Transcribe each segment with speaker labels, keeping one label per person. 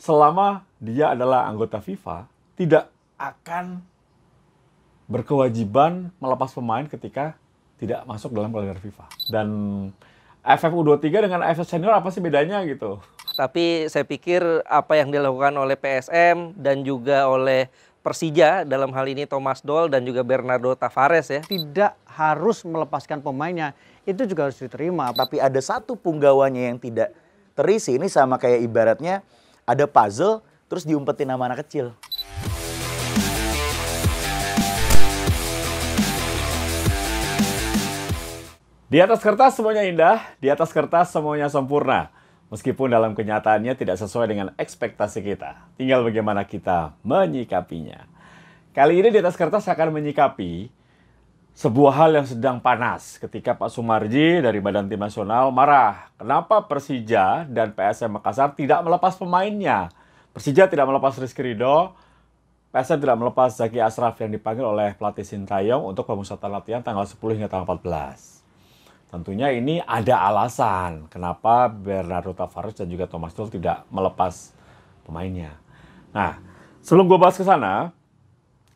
Speaker 1: selama dia adalah anggota FIFA, tidak akan berkewajiban melepas pemain ketika tidak masuk dalam kalender FIFA. Dan AFF U23 dengan AFF Senior apa sih bedanya gitu?
Speaker 2: Tapi saya pikir apa yang dilakukan oleh PSM dan juga oleh Persija dalam hal ini Thomas Doll dan juga Bernardo Tavares ya.
Speaker 3: Tidak harus melepaskan pemainnya, itu juga harus diterima.
Speaker 4: Tapi ada satu punggawanya yang tidak terisi. Ini sama kayak ibaratnya ada puzzle terus diumpetin sama anak kecil.
Speaker 1: Di atas kertas semuanya indah, di atas kertas semuanya sempurna. Meskipun dalam kenyataannya tidak sesuai dengan ekspektasi kita. Tinggal bagaimana kita menyikapinya. Kali ini di atas kertas akan menyikapi sebuah hal yang sedang panas ketika Pak Sumarji dari Badan Tim Nasional marah. Kenapa Persija dan PSM Makassar tidak melepas pemainnya? Persija tidak melepas Rizky Ridho, PSM tidak melepas Zaki Ashraf yang dipanggil oleh pelatih Sintayong untuk pemusatan latihan tanggal 10 hingga tanggal 14. Tentunya ini ada alasan kenapa Bernardo Tavares dan juga Thomas Doll tidak melepas pemainnya. Nah, sebelum gue bahas ke sana,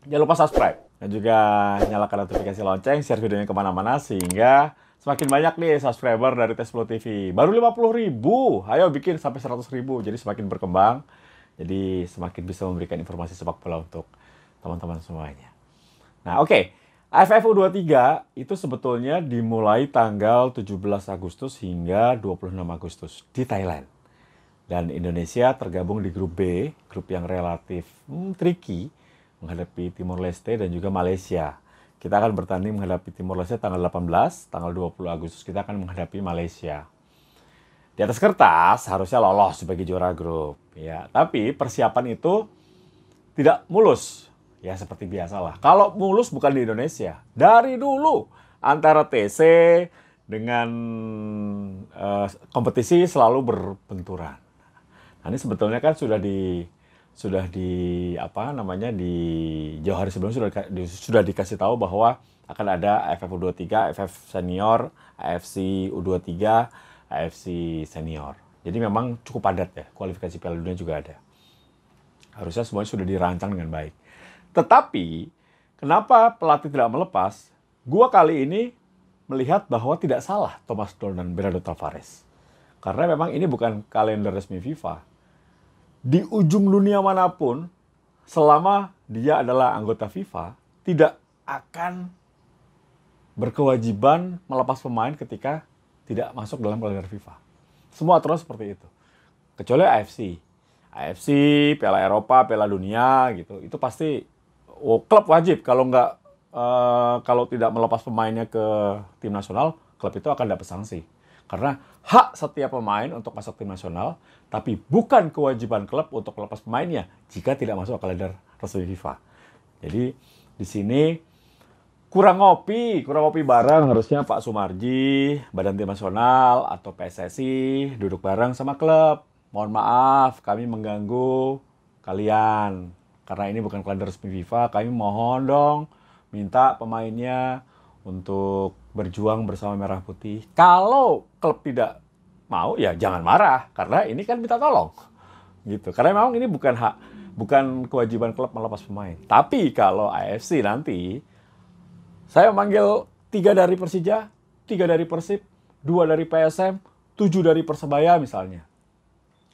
Speaker 1: jangan lupa subscribe dan juga nyalakan notifikasi lonceng, share videonya kemana-mana sehingga semakin banyak nih subscriber dari Tes Pro TV. Baru 50.000, ayo bikin sampai 100.000, jadi semakin berkembang, jadi semakin bisa memberikan informasi sepak bola untuk teman-teman semuanya. Nah, oke. AFF U23 itu sebetulnya dimulai tanggal 17 Agustus hingga 26 Agustus di Thailand. Dan Indonesia tergabung di grup B, grup yang relatif tricky, menghadapi Timor Leste dan juga Malaysia. Kita akan bertanding menghadapi Timor Leste tanggal 18, tanggal 20 Agustus kita akan menghadapi Malaysia. Di atas kertas harusnya lolos sebagai juara grup. Ya, tapi persiapan itu tidak mulus. Ya seperti biasalah. Kalau mulus bukan di Indonesia. Dari dulu antara TC dengan kompetisi selalu berbenturan. Nah, ini sebetulnya kan sudah di jauh hari sebelumnya sudah dikasih tahu bahwa akan ada AFF U23, AFF Senior, AFC U23, AFC Senior. Jadi memang cukup padat ya. Kualifikasi Piala Dunia juga ada. Harusnya semuanya sudah dirancang dengan baik. Tetapi, kenapa pelatih tidak melepas? Gua kali ini melihat bahwa tidak salah Thomas Doll dan Bernardo Tavares. Karena memang ini bukan kalender resmi FIFA. Di ujung dunia manapun, selama dia adalah anggota FIFA, tidak akan berkewajiban melepas pemain ketika tidak masuk dalam kalender FIFA. Semua aturan seperti itu. Kecuali AFC, Piala Eropa, Piala Dunia gitu. Itu pasti klub wajib kalau tidak melepas pemainnya ke tim nasional, klub itu akan dapat sanksi. Karena hak setiap pemain untuk masuk tim nasional, tapi bukan kewajiban klub untuk melepas pemainnya jika tidak masuk kalender resmi FIFA. Jadi di sini kurang ngopi bareng harusnya Pak Sumarji, Badan Tim Nasional atau PSSI duduk bareng sama klub. Mohon maaf kami mengganggu kalian. Karena ini bukan kalender resmi FIFA, kami mohon dong minta pemainnya untuk berjuang bersama Merah Putih. Kalau klub tidak mau, ya jangan marah. Karena ini kan minta tolong. Gitu. Karena memang ini bukan kewajiban klub melepas pemain. Tapi kalau AFC nanti, saya manggil 3 dari Persija, 3 dari Persib, 2 dari PSM, 7 dari Persebaya misalnya.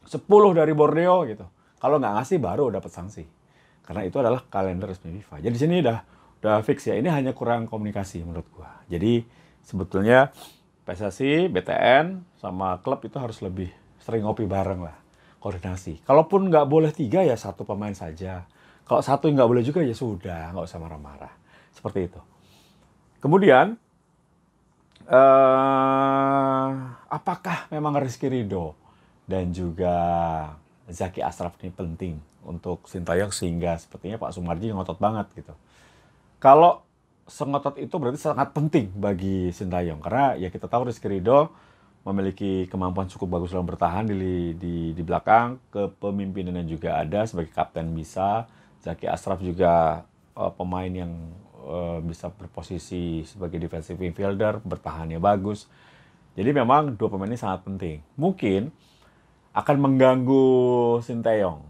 Speaker 1: 10 dari Borneo gitu. Kalau nggak ngasih baru dapat sanksi. Karena itu adalah kalender resmi FIFA. Jadi di sini udah fix ya. Ini hanya kurang komunikasi menurut gua. Jadi sebetulnya PSSI, BTN sama klub itu harus lebih sering ngopi bareng lah, koordinasi. Kalaupun nggak boleh 3 ya 1 pemain saja. Kalau 1 nggak boleh juga ya sudah, nggak usah marah-marah. Seperti itu. Kemudian apakah memang Rizky Ridho dan juga Zaki Ashraf ini penting untuk Sintayong sehingga sepertinya Pak Sumarji ngotot banget gitu. Kalau sengotot itu berarti sangat penting bagi Sintayong karena ya kita tahu Rizky Ridho memiliki kemampuan cukup bagus dalam bertahan di belakang, kepemimpinannya juga ada sebagai kapten bisa. Zaki Ashraf juga pemain yang bisa berposisi sebagai defensive midfielder, bertahannya bagus. Jadi memang 2 pemain ini sangat penting. Mungkin akan mengganggu Sinteyong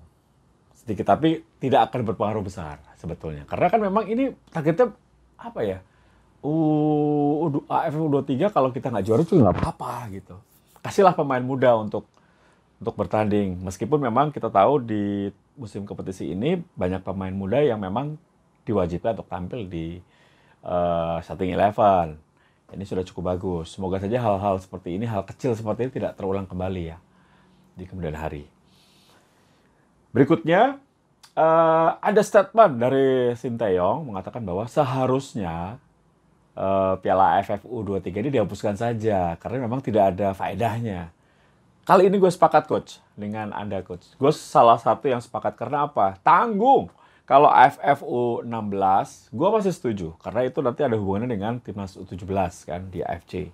Speaker 1: sedikit, tapi tidak akan berpengaruh besar sebetulnya. Karena kan memang ini targetnya apa ya? AFF U23 kalau kita nggak juara itu nggak apa-apa gitu. Kasihlah pemain muda untuk bertanding. Meskipun memang kita tahu di musim kompetisi ini banyak pemain muda yang memang diwajibkan untuk tampil di starting 11. Ini sudah cukup bagus. Semoga saja hal-hal seperti ini, hal kecil seperti ini tidak terulang kembali ya di kemudian hari. Berikutnya, ada statement dari Sinteyong mengatakan bahwa seharusnya Piala AFF U23 ini dihapuskan saja karena memang tidak ada faedahnya. Kali ini gue sepakat coach dengan Anda coach. Gue salah satu yang sepakat karena apa? Tanggung. Kalau AFF U16, gue masih setuju karena itu nanti ada hubungannya dengan timnas U17 kan di AFC.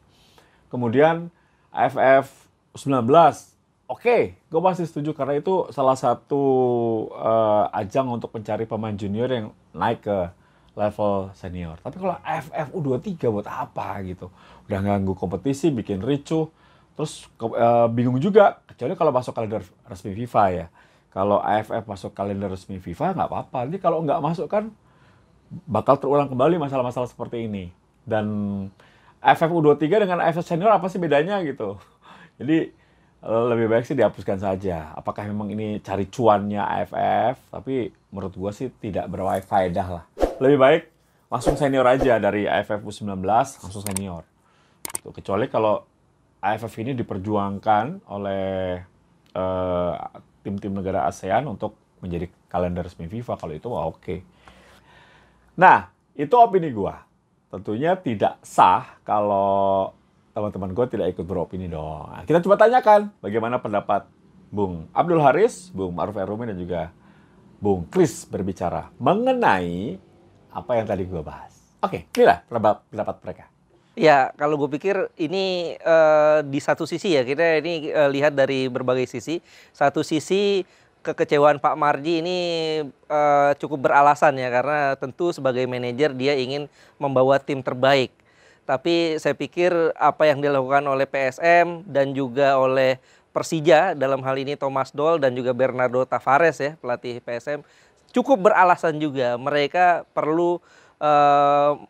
Speaker 1: Kemudian AFF U19, oke, gue masih setuju karena itu salah satu ajang untuk mencari pemain junior yang naik ke level senior. Tapi kalau AFF U23 buat apa gitu? Udah ganggu kompetisi, bikin ricuh, terus bingung juga. Kecuali kalau masuk kalender resmi FIFA ya. Kalau AFF masuk kalender resmi FIFA nggak apa-apa. Nanti kalau nggak masuk kan bakal terulang kembali masalah-masalah seperti ini. Dan AFF U23 dengan AFF senior apa sih bedanya gitu? Jadi lebih baik sih dihapuskan saja. Apakah memang ini cari cuannya AFF? Tapi menurut gua sih tidak berfaedah lah. Lebih baik langsung senior aja dari AFF U19 langsung senior. Kecuali kalau AFF ini diperjuangkan oleh tim-tim negara ASEAN untuk menjadi kalender resmi FIFA. Kalau itu wah oke. Nah, itu opini gua. Tentunya tidak sah kalau teman-teman gue tidak ikut beropini dong. Nah, kita coba tanyakan bagaimana pendapat Bung Abdul Haris, Bung Ma'ruf Erumi, dan juga Bung Kris berbicara mengenai apa yang tadi gue bahas. Oke, inilah pendapat mereka.
Speaker 2: Ya, kalau gue pikir ini di satu sisi ya, kita ini lihat dari berbagai sisi. Satu sisi kekecewaan Pak Marji ini cukup beralasan ya, karena tentu sebagai manajer dia ingin membawa tim terbaik. Tapi saya pikir apa yang dilakukan oleh PSM dan juga oleh Persija, dalam hal ini Thomas Doll dan juga Bernardo Tavares ya, pelatih PSM, cukup beralasan juga. Mereka perlu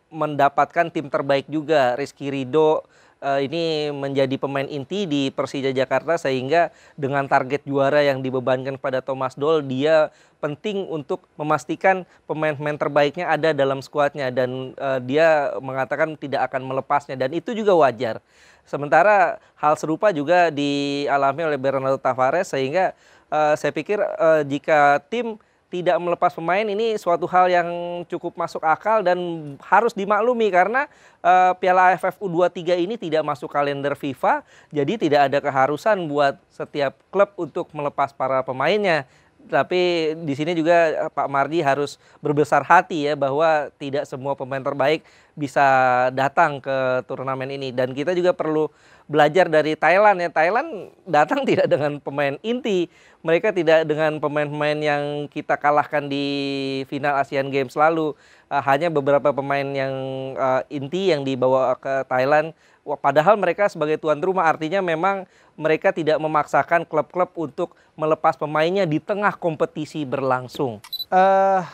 Speaker 2: mendapatkan tim terbaik juga. Rizky Ridho ini menjadi pemain inti di Persija Jakarta, sehingga dengan target juara yang dibebankan pada Thomas Doll, dia penting untuk memastikan pemain-pemain terbaiknya ada dalam skuadnya, dan dia mengatakan tidak akan melepasnya, dan itu juga wajar. Sementara hal serupa juga dialami oleh Bernardo Tavares, sehingga saya pikir jika tim tidak melepas pemain ini suatu hal yang cukup masuk akal dan harus dimaklumi, karena Piala AFF U23 ini tidak masuk kalender FIFA, jadi tidak ada keharusan buat setiap klub untuk melepas para pemainnya. Tapi di sini juga Pak Marji harus berbesar hati ya, bahwa tidak semua pemain terbaik bisa datang ke turnamen ini, dan kita juga perlu belajar dari Thailand ya. Thailand datang tidak dengan pemain inti, mereka tidak dengan pemain-pemain yang kita kalahkan di final Asian Games lalu. Hanya beberapa pemain yang inti yang dibawa ke Thailand. Padahal mereka sebagai tuan rumah, artinya memang mereka tidak memaksakan klub-klub untuk melepas pemainnya di tengah kompetisi berlangsung.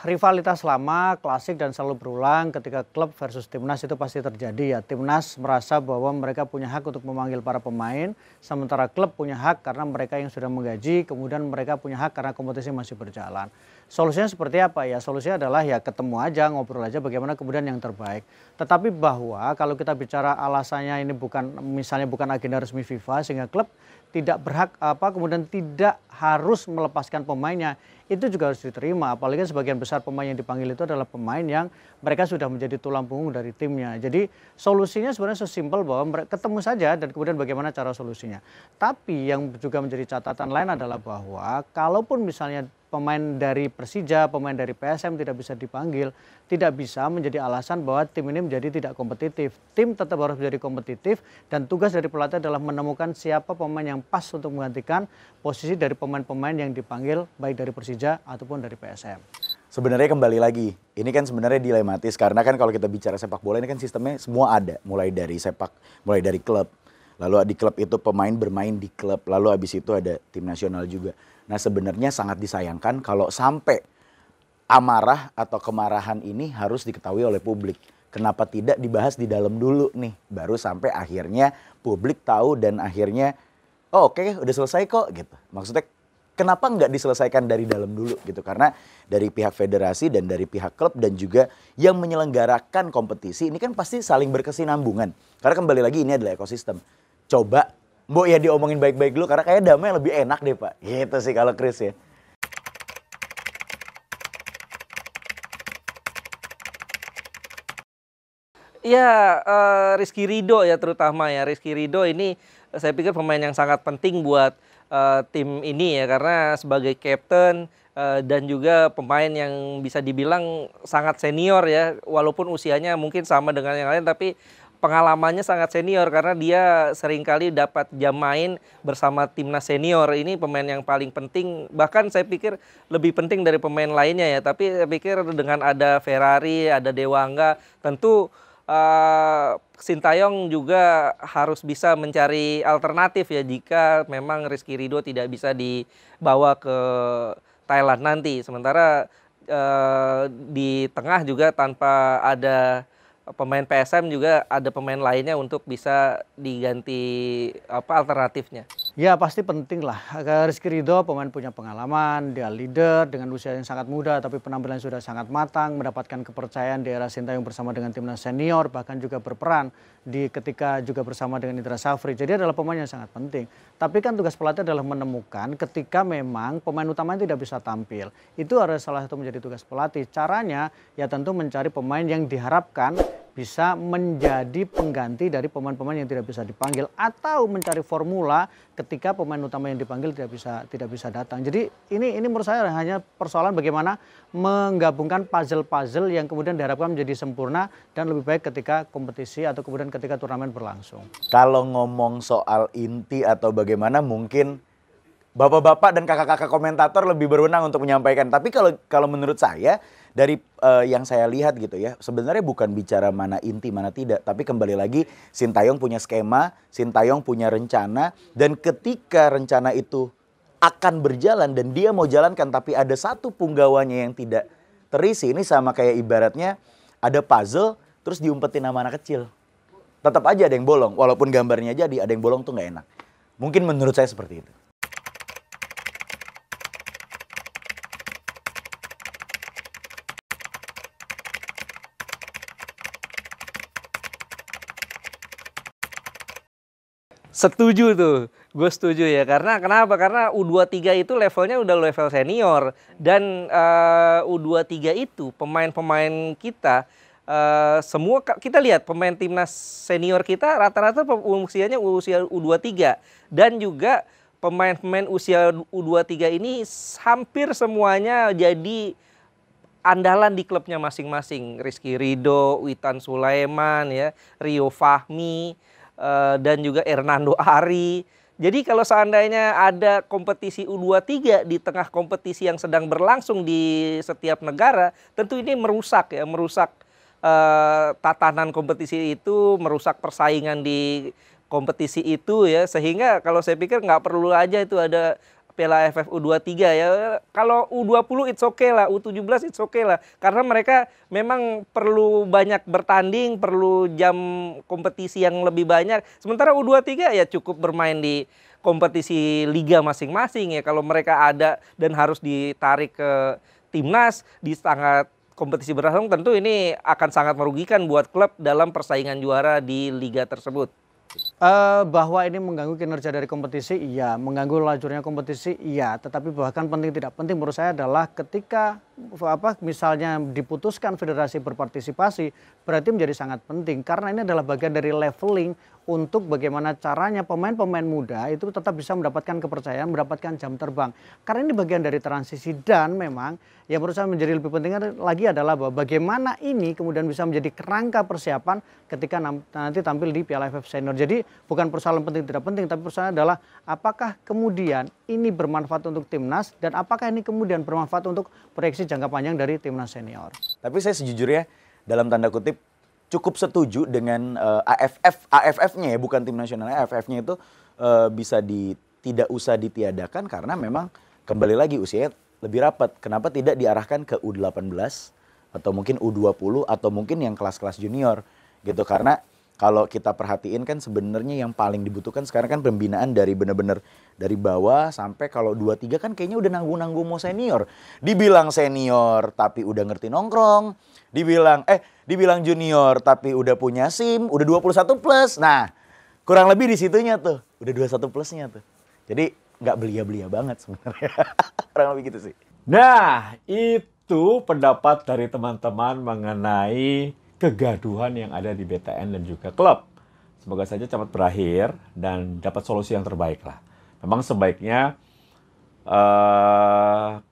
Speaker 3: Rivalitas lama, klasik dan selalu berulang ketika klub versus timnas itu pasti terjadi ya. Timnas merasa bahwa mereka punya hak untuk memanggil para pemain, sementara klub punya hak karena mereka yang sudah menggaji, kemudian mereka punya hak karena kompetisi masih berjalan. Solusinya seperti apa ya? Solusinya adalah ya ketemu aja, ngobrol aja bagaimana kemudian yang terbaik. Tetapi bahwa kalau kita bicara alasannya ini misalnya bukan agenda resmi FIFA, sehingga klub tidak berhak kemudian tidak harus melepaskan pemainnya, itu juga harus diterima. Apalagi sebagian besar pemain yang dipanggil itu adalah pemain yang mereka sudah menjadi tulang punggung dari timnya. Jadi solusinya sebenarnya sesimpel bahwa ketemu saja dan kemudian bagaimana cara solusinya. Tapi yang juga menjadi catatan lain adalah bahwa kalaupun misalnya pemain dari Persija, pemain dari PSM tidak bisa dipanggil, tidak bisa menjadi alasan bahwa tim ini menjadi tidak kompetitif. Tim tetap harus menjadi kompetitif, dan tugas dari pelatih adalah menemukan siapa pemain yang pas untuk menggantikan posisi dari pemain-pemain yang dipanggil baik dari Persija ataupun dari PSM.
Speaker 4: Sebenarnya kembali lagi, ini kan sebenarnya dilematis karena kan kalau kita bicara sepak bola ini kan sistemnya semua ada, mulai dari klub, Lalu di klub itu pemain bermain di klub, lalu habis itu ada tim nasional juga. Nah sebenarnya sangat disayangkan kalau sampai amarah atau kemarahan ini harus diketahui oleh publik. Kenapa tidak dibahas di dalam dulu nih, baru sampai akhirnya publik tahu dan akhirnya oh oke, udah selesai kok gitu. Maksudnya kenapa nggak diselesaikan dari dalam dulu gitu, karena dari pihak federasi dan dari pihak klub dan juga yang menyelenggarakan kompetisi ini kan pasti saling berkesinambungan. Karena kembali lagi ini adalah ekosistem. Coba Mbok ya diomongin baik-baik dulu karena kayaknya damai lebih enak deh Pak. Gitu sih kalau Chris ya.
Speaker 2: Ya, Rizky Ridho ya terutama ya. Rizky Ridho ini saya pikir pemain yang sangat penting buat tim ini ya. Karena sebagai kapten dan juga pemain yang bisa dibilang sangat senior ya. Walaupun usianya mungkin sama dengan yang lain tapi pengalamannya sangat senior. Karena dia seringkali dapat jam main bersama timnas senior. Ini pemain yang paling penting. Bahkan saya pikir lebih penting dari pemain lainnya ya. Tapi saya pikir dengan ada Ferrari, ada Dewangga tentu Sintayong juga harus bisa mencari alternatif ya jika memang Rizky Ridho tidak bisa dibawa ke Thailand nanti. Sementara di tengah juga tanpa ada pemain PSM juga ada pemain lainnya untuk bisa diganti alternatifnya.
Speaker 3: Ya pasti penting lah. Rizky Ridho pemain punya pengalaman, dia leader dengan usia yang sangat muda tapi penampilan sudah sangat matang, mendapatkan kepercayaan di era Sintayong bersama dengan timnas senior, bahkan juga berperan ketika juga bersama dengan Indra Safri. Jadi adalah pemain yang sangat penting. Tapi kan tugas pelatih adalah menemukan ketika memang pemain utamanya tidak bisa tampil. Itu adalah salah satu menjadi tugas pelatih. Caranya ya tentu mencari pemain yang diharapkan bisa menjadi pengganti dari pemain-pemain yang tidak bisa dipanggil atau mencari formula ketika pemain utama yang dipanggil tidak bisa datang. Jadi ini menurut saya hanya persoalan bagaimana menggabungkan puzzle-puzzle yang kemudian diharapkan menjadi sempurna dan lebih baik ketika kompetisi atau kemudian ketika turnamen berlangsung.
Speaker 4: Kalau ngomong soal inti atau bagaimana mungkin bapak-bapak dan kakak-kakak komentator lebih berwenang untuk menyampaikan. Tapi kalau menurut saya dari yang saya lihat gitu ya, sebenarnya bukan bicara mana inti mana tidak, tapi kembali lagi Sintayong punya skema, Sintayong punya rencana, dan ketika rencana itu akan berjalan dan dia mau jalankan tapi ada satu punggawanya yang tidak terisi, ini sama kayak ibaratnya ada puzzle terus diumpetin sama anak kecil. Tetap aja ada yang bolong, walaupun gambarnya jadi ada yang bolong tuh nggak enak. Mungkin menurut saya seperti itu.
Speaker 2: Setuju tuh, gue setuju ya. Karena kenapa? Karena U23 itu levelnya udah level senior. Dan U23 itu pemain-pemain kita, semua kita lihat pemain timnas senior kita rata-rata usianya usia U23. Dan juga pemain-pemain usia U23 ini hampir semuanya jadi andalan di klubnya masing-masing. Rizky Ridho, Witan Sulaiman, ya, Rio Fahmi, dan juga Hernando Ari. Jadi kalau seandainya ada kompetisi U23 di tengah kompetisi yang sedang berlangsung di setiap negara, tentu ini merusak tatanan kompetisi itu, merusak persaingan di kompetisi itu ya. Sehingga kalau saya pikir nggak perlu aja itu ada Piala AFF U23 ya. Kalau U20 it's okay lah, U17 it's okay lah. Karena mereka memang perlu banyak bertanding, perlu jam kompetisi yang lebih banyak. Sementara U23 ya cukup bermain di kompetisi liga masing-masing ya. Kalau mereka ada dan harus ditarik ke timnas di saat kompetisi berlangsung, tentu ini akan sangat merugikan buat klub dalam persaingan juara di liga tersebut.
Speaker 3: Bahwa ini mengganggu kinerja dari kompetisi, iya. Mengganggu lajurnya kompetisi, iya. Tetapi bahkan penting tidak penting menurut saya adalah ketika misalnya diputuskan federasi berpartisipasi, berarti menjadi sangat penting. Karena ini adalah bagian dari leveling untuk bagaimana caranya pemain-pemain muda itu tetap bisa mendapatkan kepercayaan, mendapatkan jam terbang. Karena ini bagian dari transisi dan memang yang menurut saya menjadi lebih penting lagi adalah bahwa bagaimana ini kemudian bisa menjadi kerangka persiapan ketika nanti tampil di Piala AFF Senior. Jadi bukan persoalan penting tidak penting, tapi persoalan adalah apakah kemudian ini bermanfaat untuk timnas dan apakah ini kemudian bermanfaat untuk proyeksi jangka panjang dari timnas senior.
Speaker 4: Tapi saya sejujurnya dalam tanda kutip cukup setuju dengan AFF-nya ya, bukan tim nasional, AFF-nya itu tidak usah ditiadakan karena memang kembali lagi usianya lebih rapat. Kenapa tidak diarahkan ke U18 atau mungkin U20 atau mungkin yang kelas-kelas junior gitu, karena kalau kita perhatiin kan sebenarnya yang paling dibutuhkan sekarang kan pembinaan dari benar-benar dari bawah sampai kalau 2-3 kan kayaknya udah nanggung-nanggung mau senior. Dibilang senior tapi udah ngerti nongkrong, dibilang junior tapi udah punya SIM, udah 21 plus. Nah, kurang lebih di situnya tuh, udah 21 plusnya tuh. Jadi nggak belia-belia banget sebenarnya. Kurang lebih gitu sih.
Speaker 1: Nah, itu pendapat dari teman-teman mengenai kegaduhan yang ada di BTN dan juga klub. Semoga saja cepat berakhir dan dapat solusi yang terbaik lah. Memang sebaiknya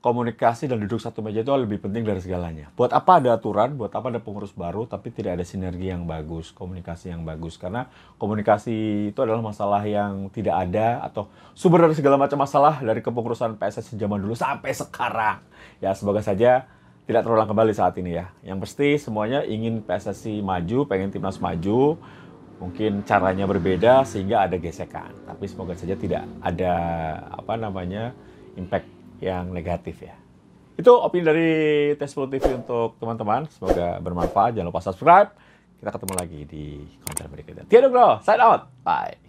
Speaker 1: komunikasi dan duduk satu meja itu lebih penting dari segalanya. Buat apa ada aturan, buat apa ada pengurus baru, tapi tidak ada sinergi yang bagus, komunikasi yang bagus. Karena komunikasi itu adalah masalah yang tidak ada atau sumber dari segala macam masalah dari kepengurusan PSSI zaman dulu sampai sekarang. Ya, semoga saja tidak terulang kembali saat ini ya. Yang pasti semuanya ingin PSSI maju, pengen timnas maju. Mungkin caranya berbeda sehingga ada gesekan. Tapi semoga saja tidak ada impact yang negatif ya. Itu opini dari Tes10 TV untuk teman-teman. Semoga bermanfaat. Jangan lupa subscribe. Kita ketemu lagi di konten berikutnya. Tiago Bro, sign out. Bye.